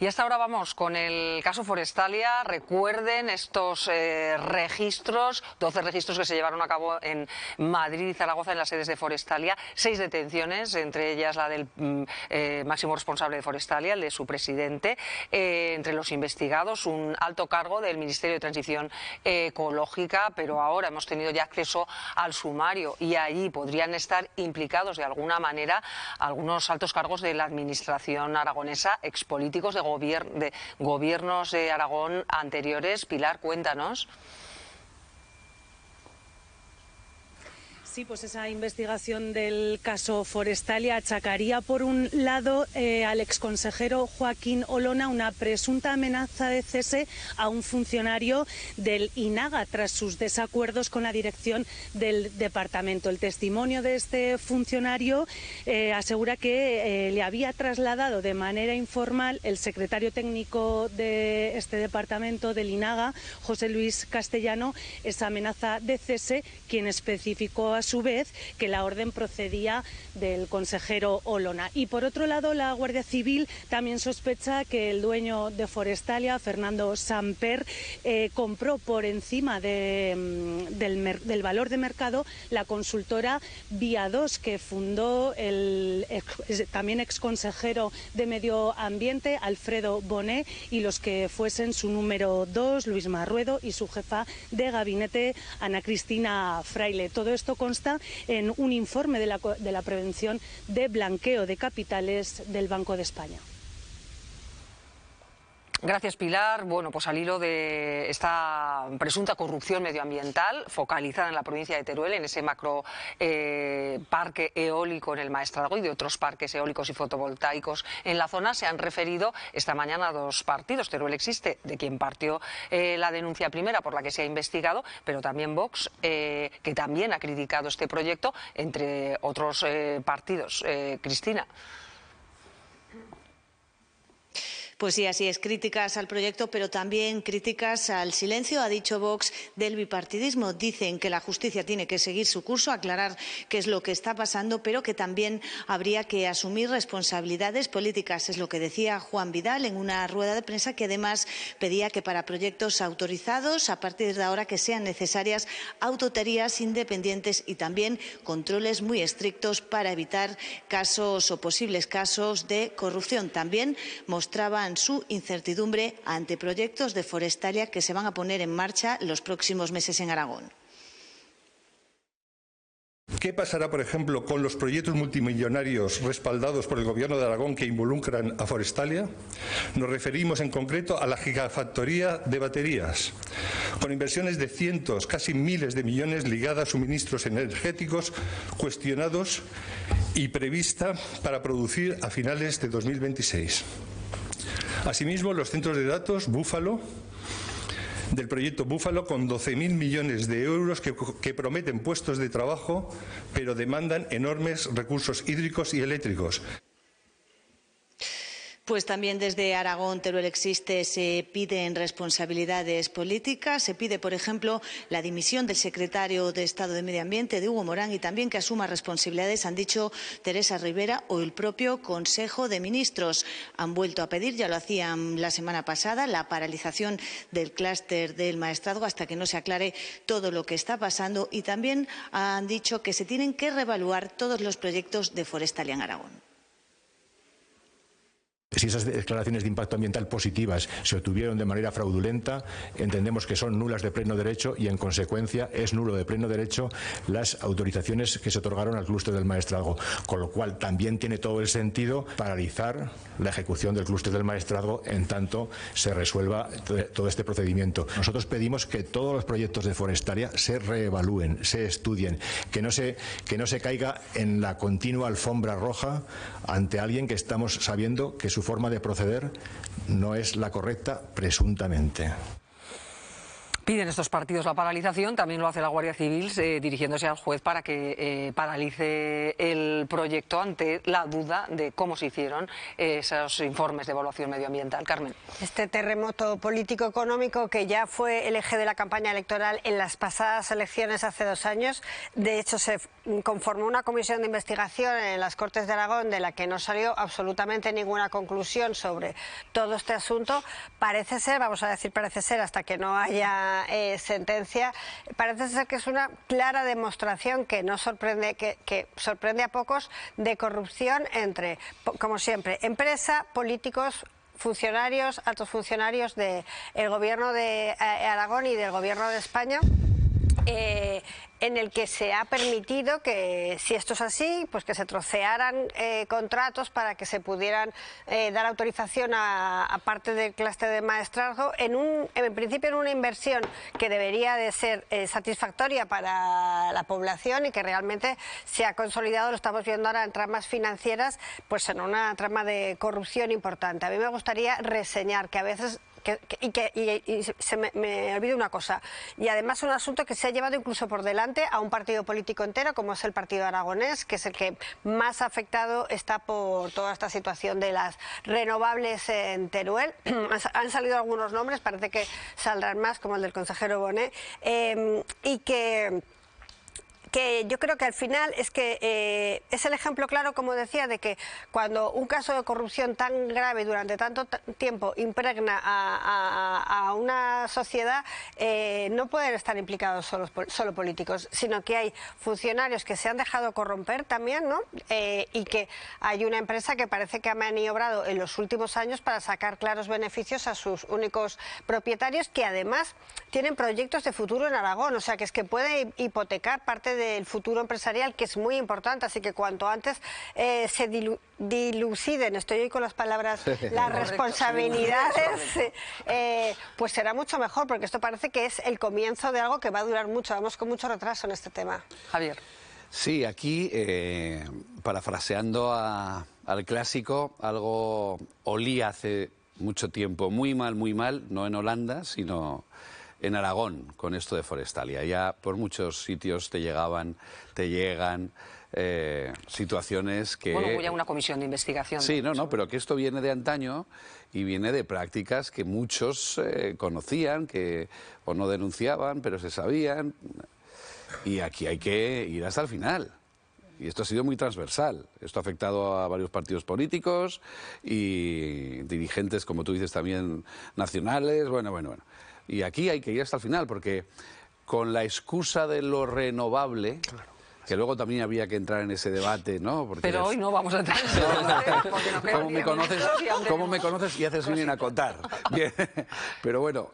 Y hasta ahora vamos con el caso Forestalia. Recuerden estos registros, 12 registros que se llevaron a cabo en Madrid y Zaragoza en las sedes de Forestalia. 6 detenciones, entre ellas la del máximo responsable de Forestalia, el de su presidente. Entre los investigados, un alto cargo del Ministerio de Transición Ecológica, pero ahora hemos tenido ya acceso al sumario y allí podrían estar implicados de alguna manera algunos altos cargos de la administración aragonesa, expolíticos de gobiernos de Aragón anteriores. Pilar, cuéntanos. Sí, pues esa investigación del caso Forestalia achacaría por un lado al exconsejero Joaquín Olona una presunta amenaza de cese a un funcionario del INAGA tras sus desacuerdos con la dirección del departamento. El testimonio de este funcionario asegura que le había trasladado de manera informal el secretario técnico de este departamento del INAGA, José Luis Castellano, esa amenaza de cese, quien especificó a su vez que la orden procedía del consejero Olona. Y por otro lado, la Guardia Civil también sospecha que el dueño de Forestalia, Fernando Samper, compró por encima del valor de mercado la consultora Vía2, que fundó el también exconsejero de Medio Ambiente, Alfredo Bonet, y los que fuesen su número 2, Luis Marruedo, y su jefa de gabinete, Ana Cristina Fraile. Todo esto consta en un informe de la prevención de blanqueo de capitales del Banco de España. Gracias, Pilar. Bueno, pues al hilo de esta presunta corrupción medioambiental focalizada en la provincia de Teruel, en ese macro parque eólico en el Maestrazgo y de otros parques eólicos y fotovoltaicos en la zona, se han referido esta mañana a 2 partidos. Teruel Existe, de quien partió la denuncia primera por la que se ha investigado, pero también Vox, que también ha criticado este proyecto, entre otros partidos. Cristina. Pues sí, así es, críticas al proyecto, pero también críticas al silencio, ha dicho Vox, del bipartidismo. Dicen que la justicia tiene que seguir su curso, aclarar qué es lo que está pasando, pero que también habría que asumir responsabilidades políticas. Es lo que decía Juan Vidal en una rueda de prensa, que además pedía que para proyectos autorizados, a partir de ahora, que sean necesarias auditorías independientes y también controles muy estrictos para evitar casos o posibles casos de corrupción. También mostraban su incertidumbre ante proyectos de Forestalia que se van a poner en marcha los próximos meses en Aragón. ¿Qué pasará, por ejemplo, con los proyectos multimillonarios respaldados por el Gobierno de Aragón que involucran a Forestalia? Nos referimos en concreto a la gigafactoría de baterías, con inversiones de cientos, casi miles de millones ligadas a suministros energéticos cuestionados y prevista para producir a finales de 2026. Asimismo, los centros de datos Búfalo, del proyecto Búfalo, con 12.000 millones de euros que prometen puestos de trabajo, pero demandan enormes recursos hídricos y eléctricos. Pues también desde Aragón, Teruel Existe, se piden responsabilidades políticas. Se pide, por ejemplo, la dimisión del secretario de Estado de Medio Ambiente, de Hugo Morán, y también que asuma responsabilidades, han dicho Teresa Rivera o el propio Consejo de Ministros. Han vuelto a pedir, ya lo hacían la semana pasada, la paralización del clúster del Maestrazgo hasta que no se aclare todo lo que está pasando, y también han dicho que se tienen que reevaluar todos los proyectos de Forestalia en Aragón. Si esas declaraciones de impacto ambiental positivas se obtuvieron de manera fraudulenta, entendemos que son nulas de pleno derecho y, en consecuencia, es nulo de pleno derecho las autorizaciones que se otorgaron al clúster del Maestrazgo, con lo cual también tiene todo el sentido paralizar la ejecución del clúster del Maestrazgo en tanto se resuelva todo este procedimiento. Nosotros pedimos que todos los proyectos de Forestalia se reevalúen, se estudien, que no se caiga en la continua alfombra roja ante alguien que estamos sabiendo que su forma de proceder no es la correcta, presuntamente. Piden estos partidos la paralización, también lo hace la Guardia Civil dirigiéndose al juez para que paralice el proyecto ante la duda de cómo se hicieron esos informes de evaluación medioambiental. Carmen. Este terremoto político-económico que ya fue el eje de la campaña electoral en las pasadas elecciones hace 2 años, de hecho se conformó una comisión de investigación en las Cortes de Aragón de la que no salió absolutamente ninguna conclusión sobre todo este asunto. Parece ser, vamos a decir parece ser hasta que no haya sentencia, parece ser que es una clara demostración que no sorprende, que sorprende a pocos, de corrupción entre, como siempre, empresa, políticos, funcionarios, altos funcionarios del gobierno de Aragón y del gobierno de España, en el que se ha permitido que, si esto es así, pues que se trocearan contratos para que se pudieran dar autorización a parte del clúster de maestrazgo, en principio en una inversión que debería de ser satisfactoria para la población y que realmente se ha consolidado, lo estamos viendo ahora en tramas financieras, pues en una trama de corrupción importante. A mí me gustaría reseñar que a veces me olvido una cosa, y además un asunto que se ha llevado incluso por delante a un partido político entero como es el Partido Aragonés, que es el que más afectado está por toda esta situación de las renovables en Teruel. Han salido algunos nombres, parece que saldrán más, como el del consejero Bonet, y que yo creo que al final es que es el ejemplo claro, como decía, de que cuando un caso de corrupción tan grave durante tanto tiempo impregna a una sociedad, no pueden estar implicados solo políticos, sino que hay funcionarios que se han dejado corromper también, ¿no? Y que hay una empresa que parece que ha maniobrado en los últimos años para sacar claros beneficios a sus únicos propietarios, que además tienen proyectos de futuro en Aragón, o sea que es que puede hipotecar parte del futuro empresarial, que es muy importante, así que cuanto antes se diluciden, estoy hoy con las palabras, las responsabilidades, pues será mucho mejor, porque esto parece que es el comienzo de algo que va a durar mucho. Vamos con mucho retraso en este tema. Javier. Sí, aquí, parafraseando al clásico, algo olía hace mucho tiempo muy mal, no en Holanda, sino en Aragón, con esto de Forestalia. Ya por muchos sitios te llegan situaciones que... Bueno, hubo ya una comisión de investigación. Sí, no, pero que esto viene de antaño y viene de prácticas que muchos conocían, que o no denunciaban, pero se sabían. Y aquí hay que ir hasta el final. Y esto ha sido muy transversal. Esto ha afectado a varios partidos políticos y dirigentes, como tú dices, también nacionales. Bueno. Y aquí hay que ir hasta el final, porque con la excusa de lo renovable, claro, que luego también había que entrar en ese debate, ¿no? Porque pero hoy no vamos a entrar en ese debate. ¿Cómo me conoces y haces bien a contar? Bien. Pero bueno,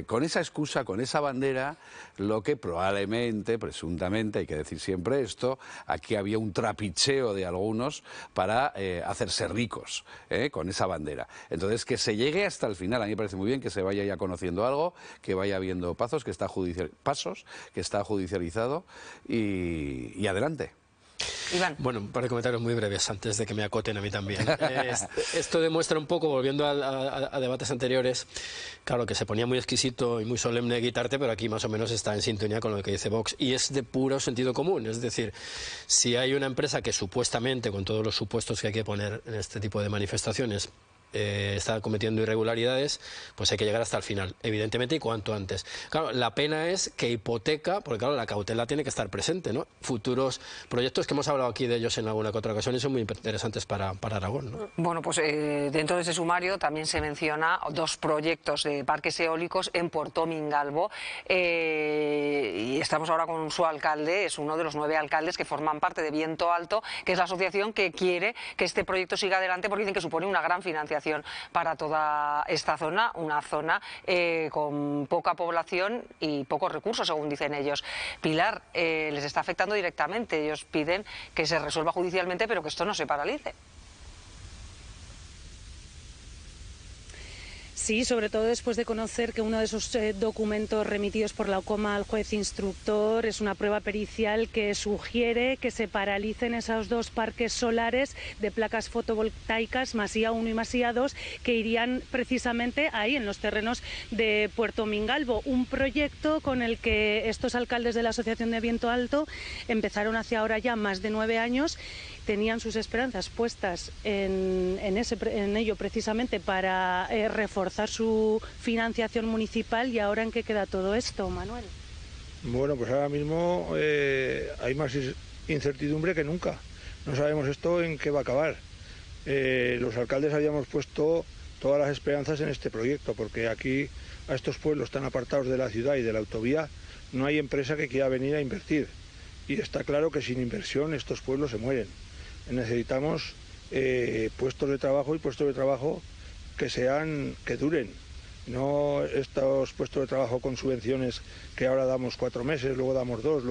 con esa excusa, con esa bandera, lo que probablemente, presuntamente, hay que decir siempre esto, aquí había un trapicheo de algunos para hacerse ricos, con esa bandera. Entonces, que se llegue hasta el final, a mí me parece muy bien que se vaya ya conociendo algo, que vaya viendo pasos, que está judicializado y adelante. Iván. Bueno, un par de comentarios muy breves antes de que me acoten a mí también. Esto demuestra un poco, volviendo a debates anteriores, claro que se ponía muy exquisito y muy solemne quitarte, pero aquí más o menos está en sintonía con lo que dice Vox y es de puro sentido común. Es decir, si hay una empresa que supuestamente, con todos los supuestos que hay que poner en este tipo de manifestaciones, está cometiendo irregularidades, pues hay que llegar hasta el final, evidentemente, y cuanto antes. Claro, la pena es que hipoteca, porque claro, la cautela tiene que estar presente, ¿no? Futuros proyectos que hemos hablado aquí de ellos en alguna que otra ocasión y son muy interesantes para Aragón, ¿no? Bueno, pues dentro de ese sumario también se menciona 2 proyectos de parques eólicos en Puerto Mingalvo, y estamos ahora con su alcalde, es uno de los 9 alcaldes que forman parte de Viento Alto, que es la asociación que quiere que este proyecto siga adelante porque dicen que supone una gran financiación para toda esta zona, una zona con poca población y pocos recursos, según dicen ellos. Pilar, les está afectando directamente. Ellos piden que se resuelva judicialmente, pero que esto no se paralice. Sí, sobre todo después de conocer que uno de esos documentos remitidos por la OCOMA al juez instructor es una prueba pericial que sugiere que se paralicen esos dos parques solares de placas fotovoltaicas Masía 1 y Masía 2 que irían precisamente ahí en los terrenos de Puerto Mingalvo, un proyecto con el que estos alcaldes de la Asociación de Viento Alto empezaron hace ahora ya más de 9 años. Tenían sus esperanzas puestas en ello precisamente para reforzar su financiación municipal. ¿Y ahora en qué queda todo esto, Manuel? Bueno, pues ahora mismo hay más incertidumbre que nunca. No sabemos esto en qué va a acabar. Los alcaldes habíamos puesto todas las esperanzas en este proyecto, porque aquí, a estos pueblos tan apartados de la ciudad y de la autovía, no hay empresa que quiera venir a invertir. Y está claro que sin inversión estos pueblos se mueren. Necesitamos puestos de trabajo y puestos de trabajo que duren. No estos puestos de trabajo con subvenciones que ahora damos 4 meses, luego damos 2,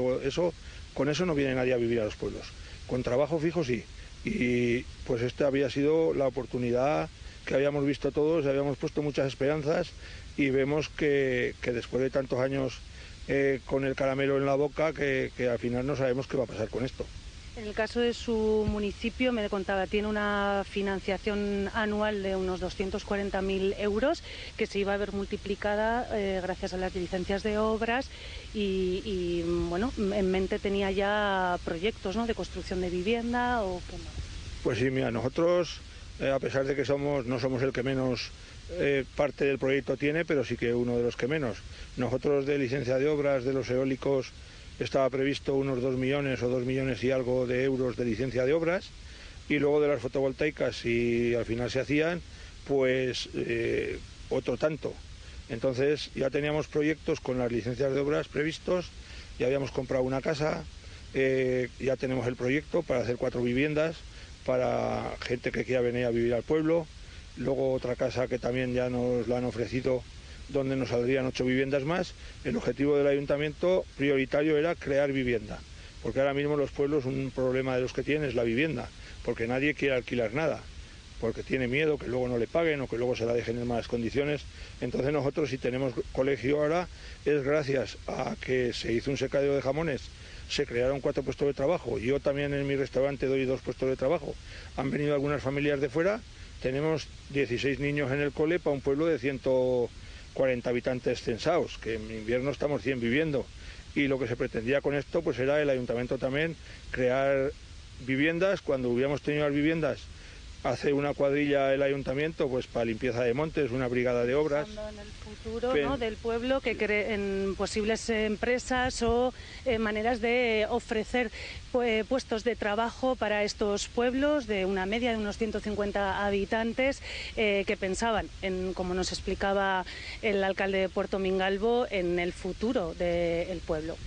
con eso no viene nadie a vivir a los pueblos. Con trabajo fijo sí. Y pues esta había sido la oportunidad que habíamos visto todos, habíamos puesto muchas esperanzas y vemos que después de tantos años con el caramelo en la boca, que al final no sabemos qué va a pasar con esto. En el caso de su municipio, me contaba, tiene una financiación anual de unos 240.000 euros que se iba a ver multiplicada gracias a las licencias de obras y bueno, en mente tenía ya proyectos, ¿no?, de construcción de vivienda o qué más. Pues sí, mira, nosotros, a pesar de que no somos el que menos parte del proyecto tiene, pero sí que uno de los que menos. Nosotros de licencia de obras, de los eólicos, estaba previsto unos 2 millones o 2 millones y algo de euros de licencia de obras, y luego de las fotovoltaicas, si al final se hacían, pues otro tanto. Entonces ya teníamos proyectos con las licencias de obras previstos, ya habíamos comprado una casa, ya tenemos el proyecto para hacer 4 viviendas para gente que quiera venir a vivir al pueblo, luego otra casa que también ya nos la han ofrecido, donde nos saldrían 8 viviendas más. El objetivo del ayuntamiento prioritario era crear vivienda, porque ahora mismo los pueblos un problema de los que tienen es la vivienda, porque nadie quiere alquilar nada, porque tiene miedo que luego no le paguen o que luego se la dejen en malas condiciones. Entonces nosotros, si tenemos colegio ahora, es gracias a que se hizo un secadero de jamones, se crearon 4 puestos de trabajo, yo también en mi restaurante doy 2 puestos de trabajo, han venido algunas familias de fuera, tenemos 16 niños en el cole para un pueblo de 140 habitantes censados, que en invierno estamos 100 viviendo, y lo que se pretendía con esto pues era el ayuntamiento también crear viviendas. Cuando hubiéramos tenido las viviendas, hace una cuadrilla el ayuntamiento pues para limpieza de montes, una brigada de obras. En el futuro, ¿no?, del pueblo, que creen posibles empresas o maneras de ofrecer puestos de trabajo para estos pueblos de una media de unos 150 habitantes que pensaban en, como nos explicaba el alcalde de Puerto Mingalvo, en el futuro del pueblo.